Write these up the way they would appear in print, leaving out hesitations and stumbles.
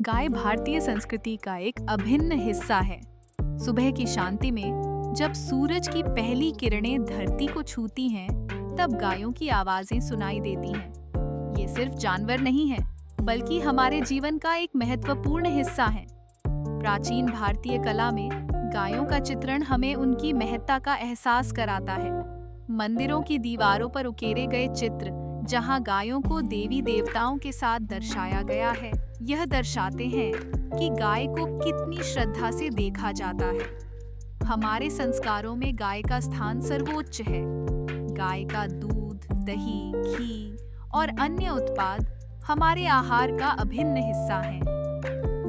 गाय भारतीय संस्कृति का एक अभिन्न हिस्सा है। सुबह की शांति में जब सूरज की पहली किरणें धरती को छूती हैं, तब गायों की आवाजें सुनाई देती हैं। ये सिर्फ जानवर नहीं है, बल्कि हमारे जीवन का एक महत्वपूर्ण हिस्सा है। प्राचीन भारतीय कला में गायों का चित्रण हमें उनकी महत्ता का एहसास कराता है। मंदिरों की दीवारों पर उकेरे गए चित्र, जहां गायों को देवी देवताओं के साथ दर्शाया गया है, यह दर्शाते हैं कि गाय को कितनी श्रद्धा से देखा जाता है। हमारे संस्कारों में गाय का स्थान सर्वोच्च है। गाय का दूध, दही, घी और अन्य उत्पाद हमारे आहार का अभिन्न हिस्सा हैं।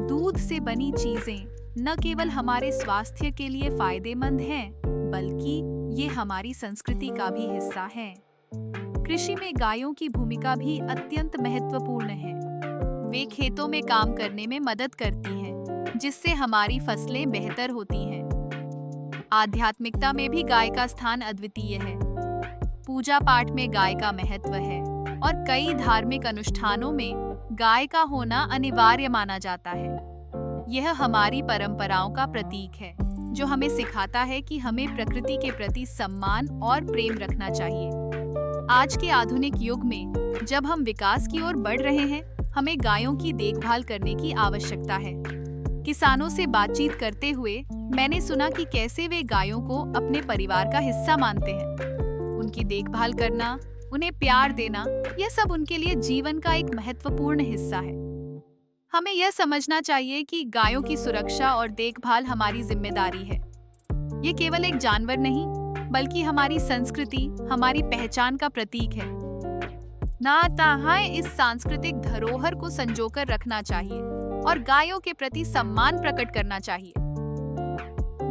दूध से बनी चीजें न केवल हमारे स्वास्थ्य के लिए फायदेमंद हैं, बल्कि ये हमारी संस्कृति का भी हिस्सा हैं। कृषि में गायों की भूमिका भी अत्यंत महत्वपूर्ण है। वे खेतों में काम करने में मदद करती हैं, जिससे हमारी फसलें बेहतर होती हैं। आध्यात्मिकता में भी गाय का स्थान अद्वितीय है। पूजा पाठ में गाय का महत्व है और कई धार्मिक अनुष्ठानों में गाय का होना अनिवार्य माना जाता है। यह हमारी परंपराओं का प्रतीक है, जो हमें सिखाता है कि हमें प्रकृति के प्रति सम्मान और प्रेम रखना चाहिए। आज के आधुनिक युग में जब हम विकास की ओर बढ़ रहे हैं, हमें गायों की देखभाल करने की आवश्यकता है। किसानों से बातचीत करते हुए मैंने सुना कि कैसे वे गायों को अपने परिवार का हिस्सा मानते हैं। उनकी देखभाल करना, उन्हें प्यार देना, यह सब उनके लिए जीवन का एक महत्वपूर्ण हिस्सा है। हमें यह समझना चाहिए कि गायों की सुरक्षा और देखभाल हमारी जिम्मेदारी है। ये केवल एक जानवर नहीं, बल्कि हमारी संस्कृति, हमारी पहचान का प्रतीक है। हमें इस सांस्कृतिक धरोहर को संजोकर रखना चाहिए और गायों के प्रति सम्मान प्रकट करना चाहिए।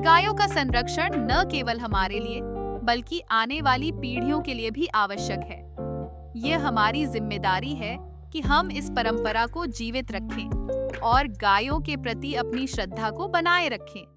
गायों का संरक्षण न केवल हमारे लिए, बल्कि आने वाली पीढ़ियों के लिए भी आवश्यक है। यह हमारी जिम्मेदारी है कि हम इस परंपरा को जीवित रखें और गायों के प्रति अपनी श्रद्धा को बनाए रखें।